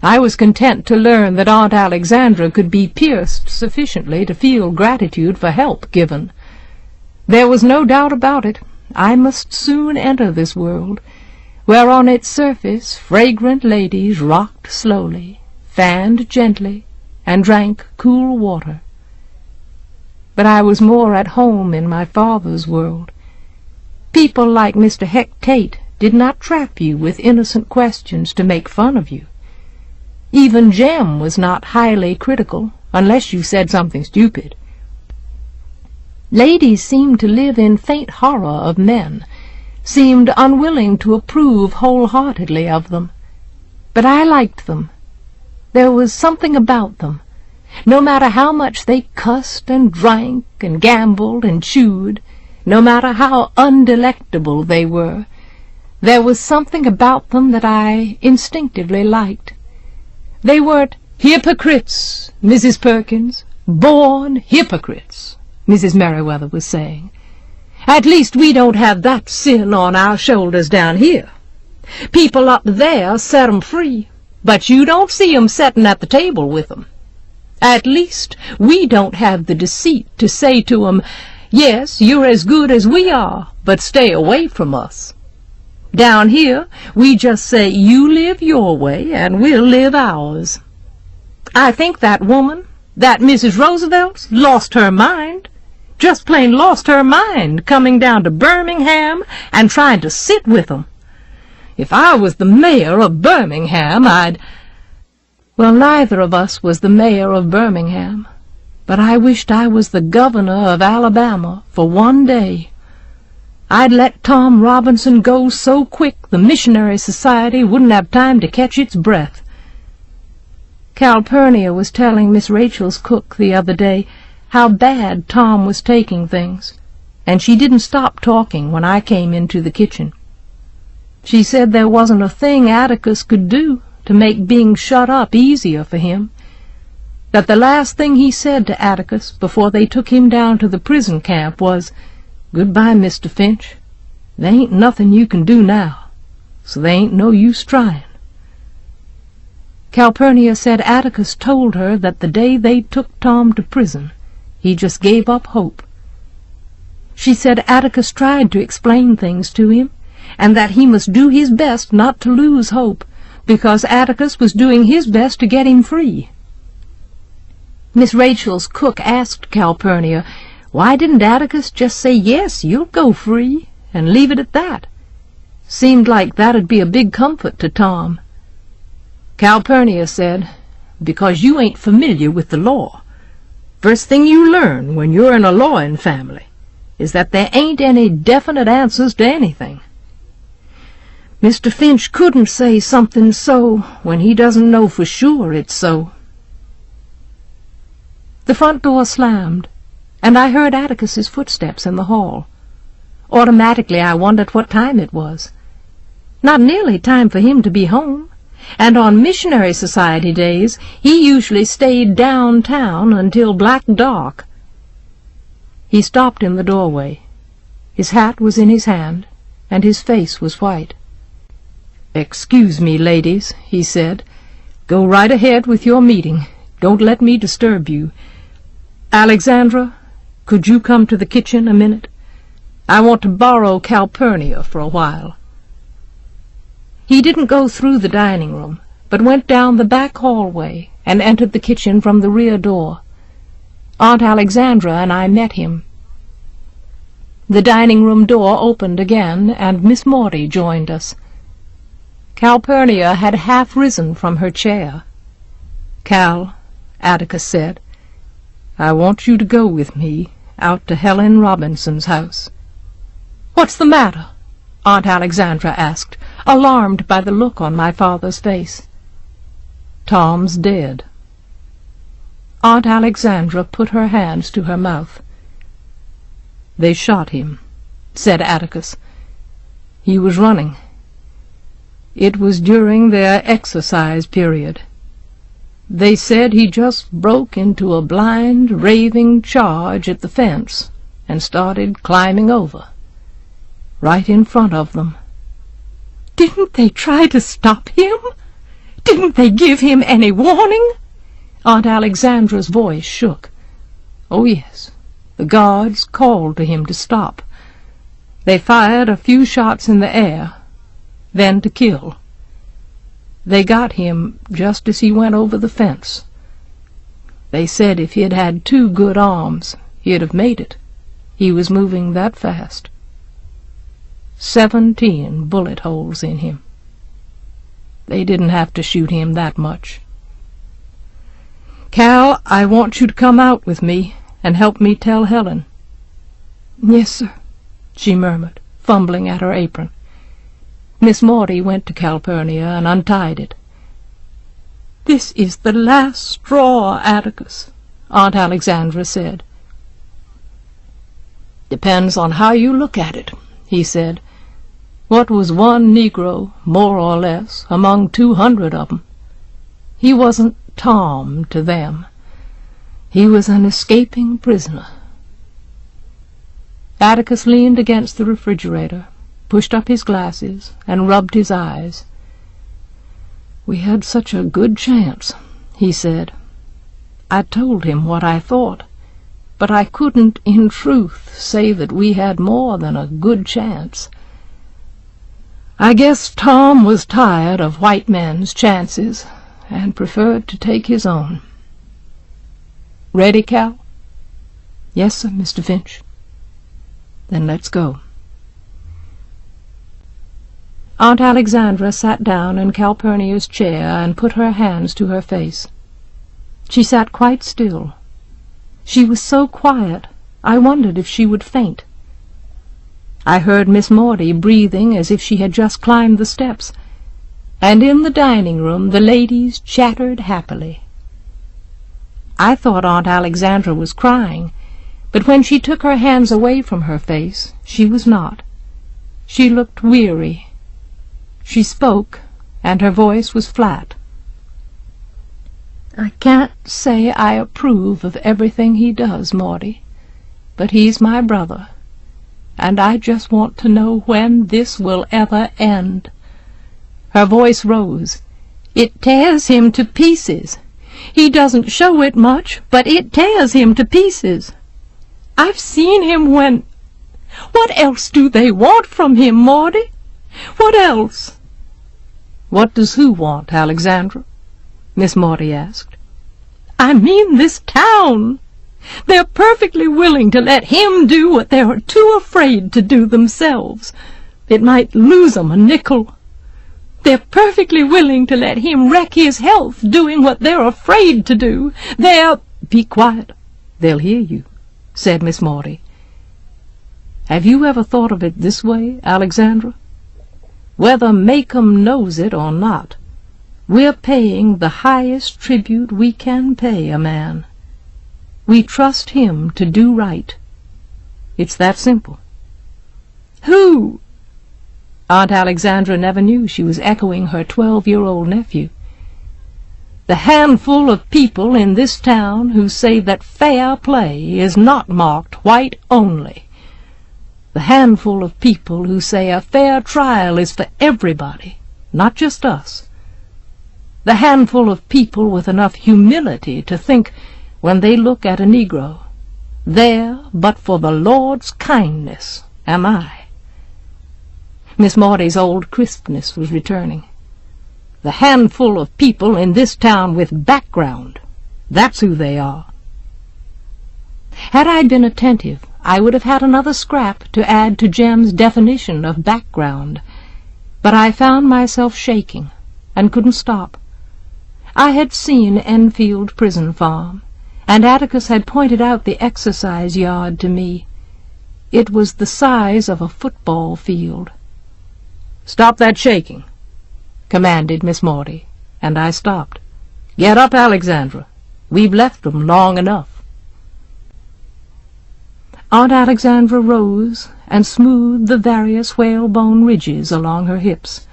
I was content to learn that Aunt Alexandra could be pierced sufficiently to feel gratitude for help given. There was no doubt about it. I must soon enter this world, where on its surface fragrant ladies rocked slowly, fanned gently, and drank cool water. But I was more at home in my father's world. People like Mr. Heck Tate did not trap you with innocent questions to make fun of you. Even Jem was not highly critical, unless you said something stupid. Ladies seemed to live in faint horror of men, seemed unwilling to approve wholeheartedly of them. But I liked them. There was something about them. No matter how much they cussed and drank and gambled and chewed, no matter how undelectable they were, there was something about them that I instinctively liked. They weren't hypocrites, Mrs. Perkins, born hypocrites, Mrs. Merriweather was saying. At least we don't have that sin on our shoulders down here. People up there set 'em free, but you don't see 'em settin' at the table with 'em. At least we don't have the deceit to say to 'em, yes, you're as good as we are, but stay away from us. Down here we just say you live your way and we'll live ours. I think that woman, that Mrs. Roosevelt's, lost her mind. Just plain lost her mind, coming down to Birmingham and trying to sit with 'em. If I was the mayor of Birmingham, Well, neither of us was the mayor of Birmingham, but I wished I was the governor of Alabama for one day. I'd let Tom Robinson go so quick the Missionary Society wouldn't have time to catch its breath. Calpurnia was telling Miss Rachel's cook the other day how bad Tom was taking things, and she didn't stop talking when I came into the kitchen. She said there wasn't a thing Atticus could do to make being shut up easier for him. that the last thing he said to Atticus before they took him down to the prison camp was, "Goodbye, Mr. Finch. There ain't nothing you can do now, so there ain't no use trying." Calpurnia said Atticus told her that the day they took Tom to prison, he just gave up hope. She said Atticus tried to explain things to him, and that he must do his best not to lose hope, because Atticus was doing his best to get him free. Miss Rachel's cook asked Calpurnia, why didn't Atticus just say, "Yes, you'll go free," and leave it at that? Seemed like that'd be a big comfort to Tom. Calpurnia said, "Because you ain't familiar with the law. First thing you learn when you're in a lawing family is that there ain't any definite answers to anything. Mr. Finch couldn't say something so when he doesn't know for sure it's so." The front door slammed, and I heard Atticus's footsteps in the hall. Automatically I wondered what time it was. Not nearly time for him to be home, and on missionary society days he usually stayed downtown until black dark. He stopped in the doorway. His hat was in his hand, and his face was white. "Excuse me, ladies," he said. "Go right ahead with your meeting. Don't let me disturb you. Alexandra, could you come to the kitchen a minute? I want to borrow Calpurnia for a while." He didn't go through the dining room, but went down the back hallway and entered the kitchen from the rear door. Aunt Alexandra and I met him. The dining room door opened again, and Miss Morty joined us. Calpurnia had half risen from her chair. "Cal," Atticus said, "I want you to go with me out to Helen Robinson's house." "What's the matter?" Aunt Alexandra asked, alarmed by the look on my father's face. "Tom's dead." Aunt Alexandra put her hands to her mouth. "They shot him," said Atticus. "He was running. It was during their exercise period. They said he just broke into a blind, raving charge at the fence and started climbing over, right in front of them." "Didn't they try to stop him? Didn't they give him any warning?" Aunt Alexandra's voice shook. "Oh, yes. The guards called to him to stop. They fired a few shots in the air, then to kill. They got him just as he went over the fence. They said if he'd had 2 good arms, he'd have made it. He was moving that fast. 17 bullet holes in him. They didn't have to shoot him that much. Cal, I want you to come out with me and help me tell Helen." "Yes, sir," she murmured, fumbling at her apron. Miss Morty went to Calpurnia and untied it. "This is the last straw, Atticus," Aunt Alexandra said. "Depends on how you look at it," he said. "What was one Negro, more or less, among 200 of 'em? He wasn't Tom to them. He was an escaping prisoner." Atticus leaned against the refrigerator, pushed up his glasses, and rubbed his eyes. "We had such a good chance," he said. "I told him what I thought, but I couldn't in truth say that we had more than a good chance. I guess Tom was tired of white men's chances and preferred to take his own. Ready, Cal?" "Yes, sir, Mr. Finch." "Then let's go." Aunt Alexandra sat down in Calpurnia's chair and put her hands to her face. She sat quite still. She was so quiet, I wondered if she would faint. I heard Miss Morty breathing as if she had just climbed the steps, and in the dining room the ladies chattered happily. I thought Aunt Alexandra was crying, but when she took her hands away from her face, she was not. She looked weary. She spoke, and her voice was flat. I can't say I approve of everything he does, Morty, but he's my brother, and I just want to know when this will ever end." Her voice rose. "It tears him to pieces. He doesn't show it much, but it tears him to pieces. I've seen him when— What else do they want from him, Morty? What else?" "What does who want, Alexandra?" Miss Morty asked. "I mean this town. They're perfectly willing to let him do what they're too afraid to do themselves. It might lose 'em a nickel. They're perfectly willing to let him wreck his health doing what they're afraid to do. They're—" "Be quiet. They'll hear you," said Miss Morty. "Have you ever thought of it this way, Alexandra? Whether Maycomb knows it or not, we're paying the highest tribute we can pay a man. We trust him to do right. It's that simple." "Who?" Aunt Alexandra never knew she was echoing her 12-year-old nephew. "The handful of people in this town who say that fair play is not marked white only. The handful of people who say a fair trial is for everybody, not just us. The handful of people with enough humility to think, when they look at a Negro, there, but for the Lord's kindness, am I." Miss Morty's old crispness was returning. "The handful of people in this town with background, that's who they are." Had I been attentive, I would have had another scrap to add to Jem's definition of background, but I found myself shaking, and couldn't stop. I had seen Enfield Prison Farm, and Atticus had pointed out the exercise yard to me. It was the size of a football field. "Stop that shaking," commanded Miss Morty, and I stopped. "Get up, Alexandra. We've left them long enough." Aunt Alexandra rose and smoothed the various whalebone ridges along her hips.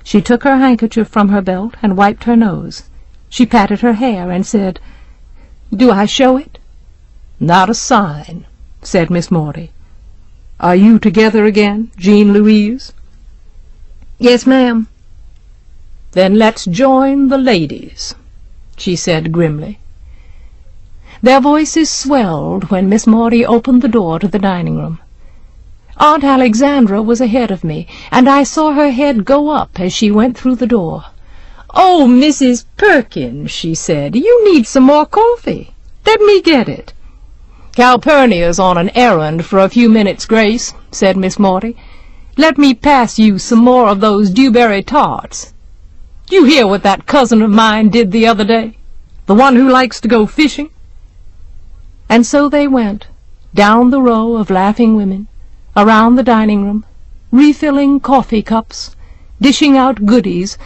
She took her handkerchief from her belt and wiped her nose. She patted her hair and said, "Do I show it?" "Not a sign," said Miss Morty. "Are you together again, Jean Louise?" "Yes, ma'am." "Then let's join the ladies," she said grimly. Their voices swelled when Miss Morty opened the door to the dining-room. Aunt Alexandra was ahead of me, and I saw her head go up as she went through the door. "Oh, Mrs. Perkins," she said, "you need some more coffee. Let me get it." "Calpurnia's on an errand for a few minutes, Grace," said Miss Morty. "Let me pass you some more of those dewberry tarts. You hear what that cousin of mine did the other day? The one who likes to go fishing?" And so they went, down the row of laughing women, around the dining room, refilling coffee cups, dishing out goodies,